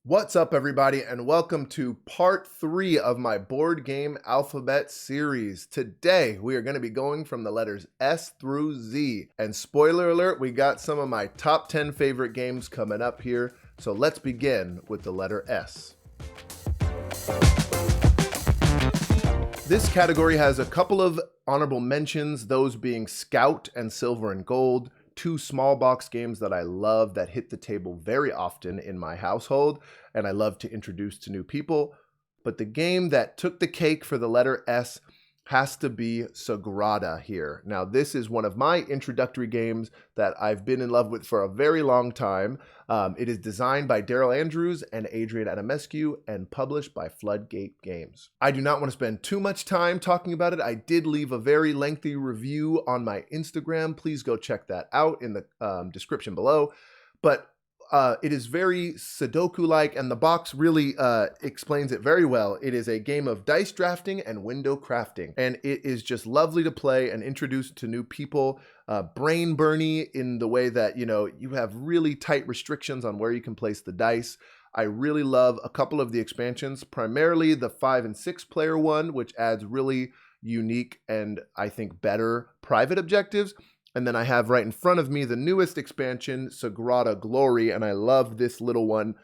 What's up, everybody, and welcome to part 3 of my board game alphabet series. Today, we are going to be going from the letters S through Z. And spoiler alert, we got some of my top 10 favorite games coming up here. So let's begin with the letter S. This category has a couple of honorable mentions, those being Scout and Silver and Gold. Two small box games that I love that hit the table very often in my household and I love to introduce to new people. But the game that took the cake for the letter S has to be Sagrada here. Now, this is one of my introductory games that I've been in love with for a very long time. It is designed by Daryl Andrews and Adrian Adamescu and published by Floodgate Games. I do not want to spend too much time talking about it. I did leave a very lengthy review on my Instagram. Please go check that out in the description below. But it is very Sudoku-like, and the box really explains it very well. It is a game of dice drafting and window crafting, and it is just lovely to play and introduce to new people. Brain burny in the way that, you have really tight restrictions on where you can place the dice. I really love a couple of the expansions, primarily the 5 and 6 player one, which adds really unique and I think better private objectives. And then I have right in front of me the newest expansion, Sagrada Glory, and I love this little one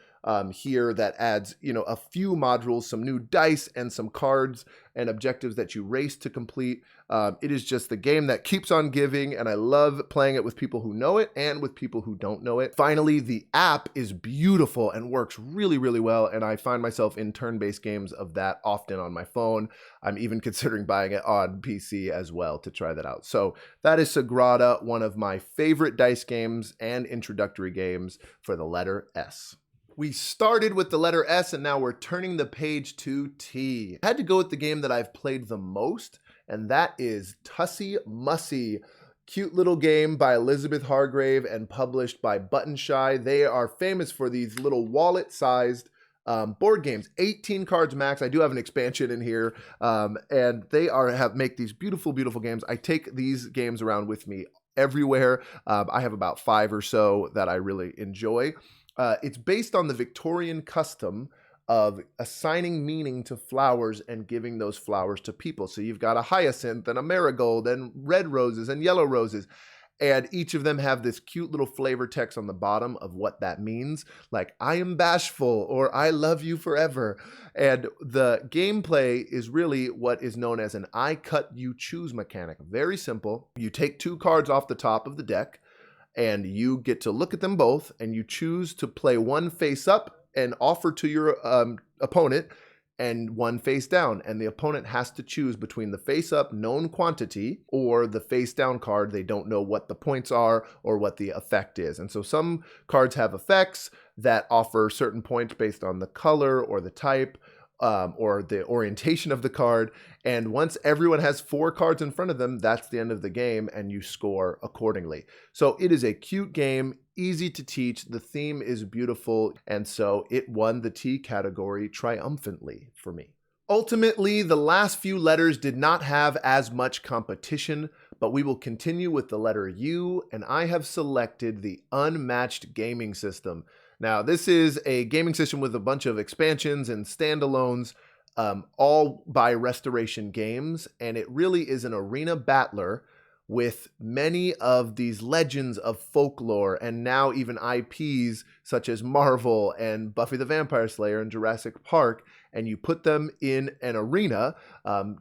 here that adds, a few modules, some new dice and some cards and objectives that you race to complete. It is just the game that keeps on giving, and I love playing it with people who know it and with people who don't know it. Finally, the app is beautiful and works really, really well, and I find myself in turn-based games of that often on my phone. I'm even considering buying it on PC as well to try that out. So that is Sagrada, one of my favorite dice games and introductory games for the letter S. We started with the letter S, and now we're turning the page to T. I had to go with the game that I've played the most, and that is Tussy, Mussy. Cute little game by Elizabeth Hargrave and published by Button Shy. They are famous for these little wallet-sized board games, 18 cards max. I do have an expansion in here, and they make these beautiful, beautiful games. I take these games around with me everywhere. I have about 5 or so that I really enjoy. It's based on the Victorian custom of assigning meaning to flowers and giving those flowers to people. So you've got a hyacinth and a marigold and red roses and yellow roses. And each of them have this cute little flavor text on the bottom of what that means, like I am bashful or I love you forever. And the gameplay is really what is known as an I cut you choose mechanic. Very simple. You take 2 cards off the top of the deck, and you get to look at them both, and you choose to play one face up and offer to your opponent, and one face down. And the opponent has to choose between the face up known quantity or the face down card. They don't know what the points are or what the effect is. And so some cards have effects that offer certain points based on the color or the type, or the orientation of the card. And once everyone has 4 cards in front of them, that's the end of the game, and you score accordingly. So it is a cute game, easy to teach. The theme is beautiful, and so it won the T category triumphantly for me. Ultimately, the last few letters did not have as much competition, but we will continue with the letter U, and I have selected the Unmatched gaming system. Now, this is a gaming system with a bunch of expansions and standalones, all by Restoration Games, and it really is an arena battler with many of these legends of folklore and now even IPs such as Marvel and Buffy the Vampire Slayer and Jurassic Park, and you put them in an arena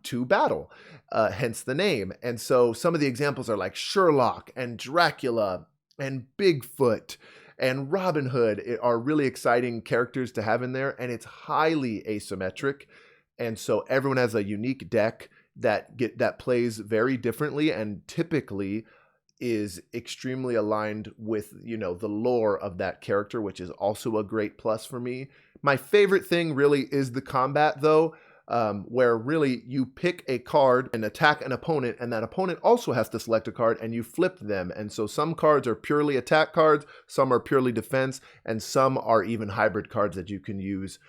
to battle, hence the name. And so some of the examples are like Sherlock and Dracula and Bigfoot and Robin Hood are really exciting characters to have in there, and it's highly asymmetric. And so everyone has a unique deck that plays very differently and typically is extremely aligned with, the lore of that character, which is also a great plus for me. My favorite thing really is the combat, though, where really you pick a card and attack an opponent, and that opponent also has to select a card, and you flip them. And so some cards are purely attack cards, some are purely defense, and some are even hybrid cards that you can use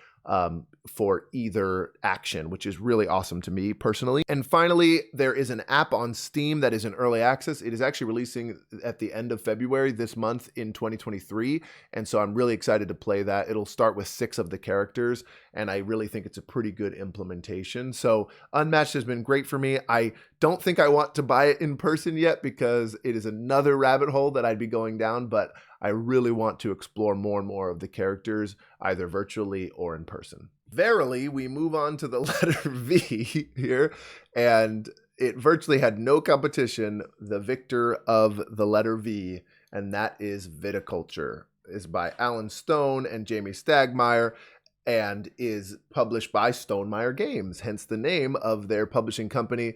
for either action, which is really awesome to me personally. And finally, there is an app on Steam that is in early access. It is actually releasing at the end of February this month in 2023. And so I'm really excited to play that. It'll start with 6 of the characters, and I really think it's a pretty good implementation. So Unmatched has been great for me. I don't think I want to buy it in person yet because it is another rabbit hole that I'd be going down, but I really want to explore more and more of the characters, either virtually or in person. Verily, we move on to the letter V here, and it virtually had no competition. The victor of the letter V, and that is Viticulture, is by Alan Stone and Jamie Stagmeyer, and is published by Stonemaier Games, hence the name of their publishing company.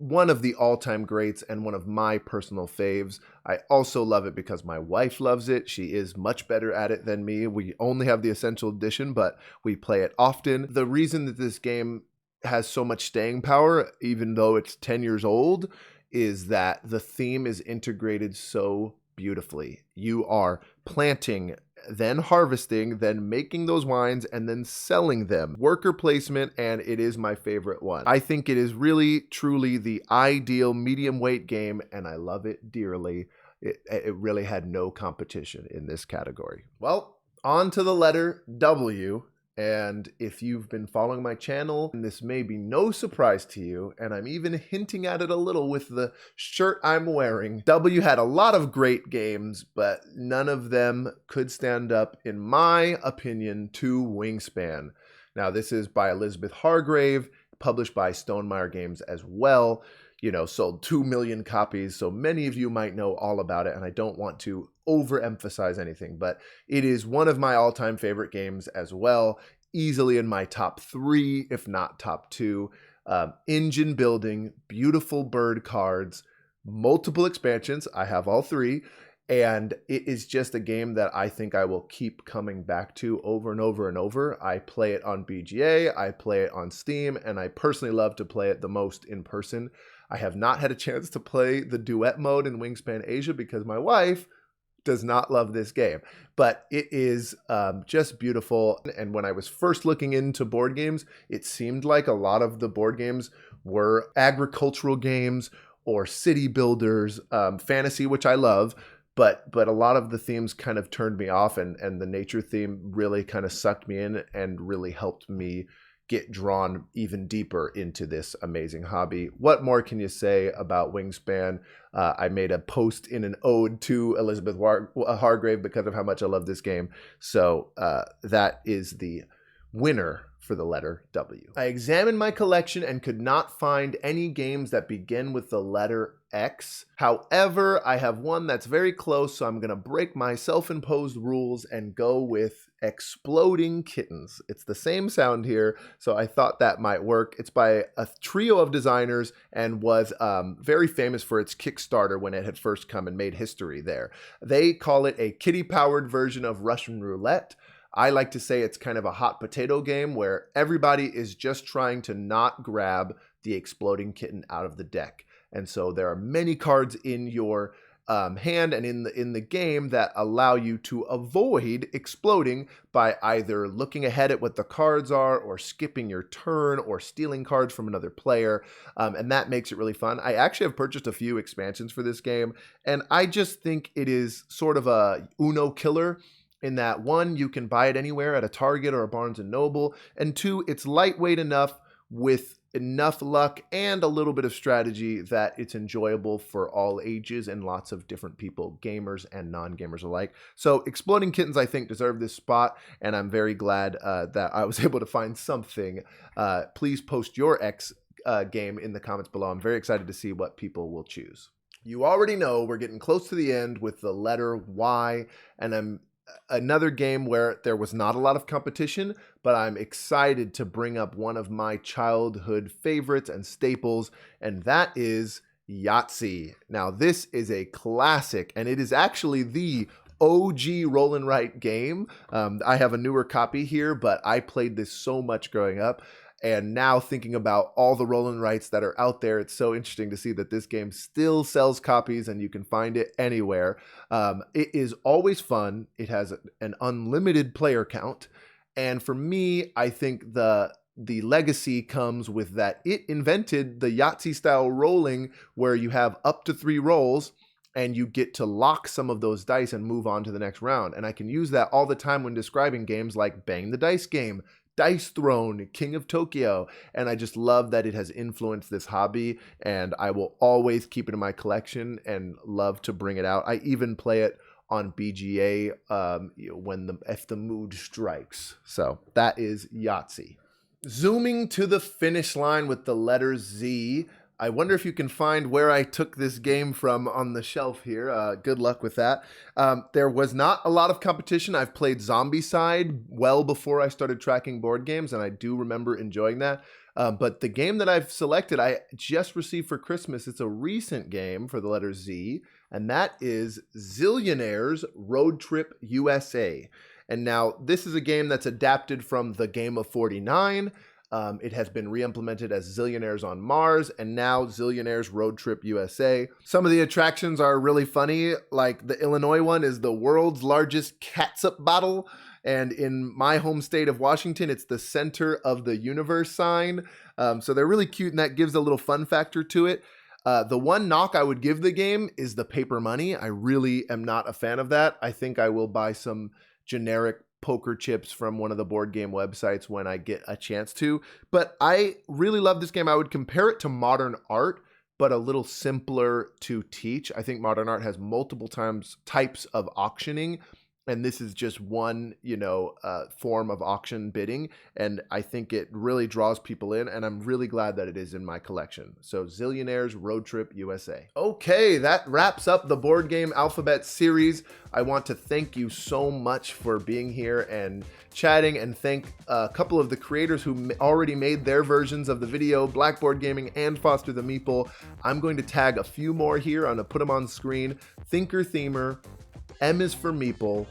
One of the all-time greats and one of my personal faves. I also love it because my wife loves it. She is much better at it than me. We only have the Essential Edition, but we play it often. The reason that this game has so much staying power, even though it's 10 years old, is that the theme is integrated so beautifully. You are planting, then harvesting, then making those wines, and then selling them. Worker placement, and it is my favorite one. I think it is really, truly the ideal medium weight game, and I love it dearly. It really had no competition in this category. Well, on to the letter W. And if you've been following my channel, this may be no surprise to you, and I'm even hinting at it a little with the shirt I'm wearing. W had a lot of great games, but none of them could stand up, in my opinion, to Wingspan. Now, this is by Elizabeth Hargrave, published by Stonemaier Games as well. You know, sold 2 million copies, so many of you might know all about it, and I don't want to overemphasize anything, but it is one of my all-time favorite games as well, easily in my top 3, if not top 2. Engine building, beautiful bird cards, multiple expansions. I have all 3, and it is just a game that I think I will keep coming back to over and over and over. I play it on BGA, I play it on Steam, and I personally love to play it the most in person. I have not had a chance to play the duet mode in Wingspan Asia because my wife does not love this game, but it is just beautiful. And when I was first looking into board games, it seemed like a lot of the board games were agricultural games or city builders, fantasy, which I love, but a lot of the themes kind of turned me off, and the nature theme really kind of sucked me in and really helped me get drawn even deeper into this amazing hobby. What more can you say about Wingspan? I made a post in an ode to Elizabeth Hargrave because of how much I love this game. So that is the winner for the letter W. I examined my collection and could not find any games that begin with the letter X. However, I have one that's very close, so I'm going to break my self-imposed rules and go with Exploding Kittens. It's the same sound here, so I thought that might work. It's by a trio of designers and was very famous for its Kickstarter when it had first come and made history there. They call it a kitty-powered version of Russian roulette. I like to say it's kind of a hot potato game where everybody is just trying to not grab the exploding kitten out of the deck. And so there are many cards in your hand and in the game that allow you to avoid exploding by either looking ahead at what the cards are, or skipping your turn, or stealing cards from another player. And that makes it really fun. I actually have purchased a few expansions for this game, and I just think it is sort of a Uno killer. In that, 1, you can buy it anywhere at a Target or a Barnes & Noble, and 2, it's lightweight enough with enough luck and a little bit of strategy that it's enjoyable for all ages and lots of different people, gamers and non-gamers alike. So Exploding Kittens, I think, deserve this spot, and I'm very glad that I was able to find something. Please post your X game in the comments below. I'm very excited to see what people will choose. You already know we're getting close to the end with the letter Y, and another game where there was not a lot of competition, but I'm excited to bring up one of my childhood favorites and staples, and that is Yahtzee. Now, this is a classic, and it is actually the OG roll and write game. I have a newer copy here, but I played this so much growing up. And now thinking about all the roll and writes that are out there, it's so interesting to see that this game still sells copies and you can find it anywhere. It is always fun. It has an unlimited player count, And for me, I think the legacy comes with that it invented the Yahtzee style rolling where you have up to 3 rolls and you get to lock some of those dice and move on to the next round. And I can use that all the time when describing games like Bang the Dice Game, Dice Throne, King of Tokyo. And I just love that it has influenced this hobby, and I will always keep it in my collection and love to bring it out. I even play it on BGA if the mood strikes. So that is Yahtzee. Zooming to the finish line with the letter Z. I wonder if you can find where I took this game from on the shelf here. Good luck with that. There was not a lot of competition. I've played Zombicide well before I started tracking board games, and I do remember enjoying that. But the game that I've selected, I just received for Christmas. It's a recent game for the letter Z, and that is Zillionaires Road Trip USA. And now this is a game that's adapted from the Game of 49. It has been re-implemented as Zillionaires on Mars, and now Zillionaires Road Trip USA. Some of the attractions are really funny, like the Illinois one is the world's largest catsup bottle, and in my home state of Washington, it's the center of the universe sign. So they're really cute, and that gives a little fun factor to it. The one knock I would give the game is the paper money. I really am not a fan of that. I think I will buy some generic poker chips from one of the board game websites when I get a chance to. But I really love this game. I would compare it to Modern Art, but a little simpler to teach. I think Modern Art has multiple types of auctioning, and this is just one, form of auction bidding. And I think it really draws people in, and I'm really glad that it is in my collection. So Zillionaires Road Trip USA. Okay, that wraps up the board game alphabet series. I want to thank you so much for being here and chatting, and thank a couple of the creators who already made their versions of the video, Blackboard Gaming and Foster the Meeple. I'm going to tag a few more here. I'm going to put them on screen. Thinker Themer, M is for Meeple,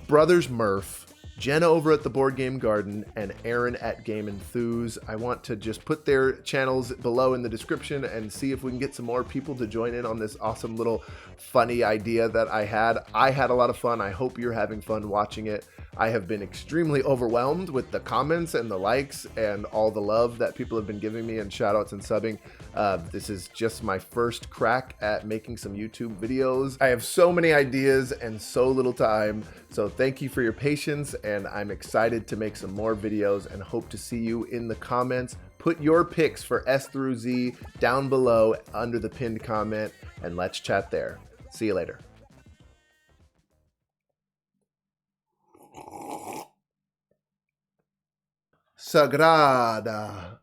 Brothers Murph, Jenna over at the Board Game Garden, and Aaron at Game Enthuse. I want to just put their channels below in the description and see if we can get some more people to join in on this awesome little funny idea that I had. I had a lot of fun. I hope you're having fun watching it. I have been extremely overwhelmed with the comments and the likes and all the love that people have been giving me, and shout outs and subbing. This is just my first crack at making some YouTube videos. I have so many ideas and so little time. So thank you for your patience, and I'm excited to make some more videos and hope to see you in the comments. Put your picks for S through Z down below under the pinned comment, and let's chat there. See you later. Sagrada.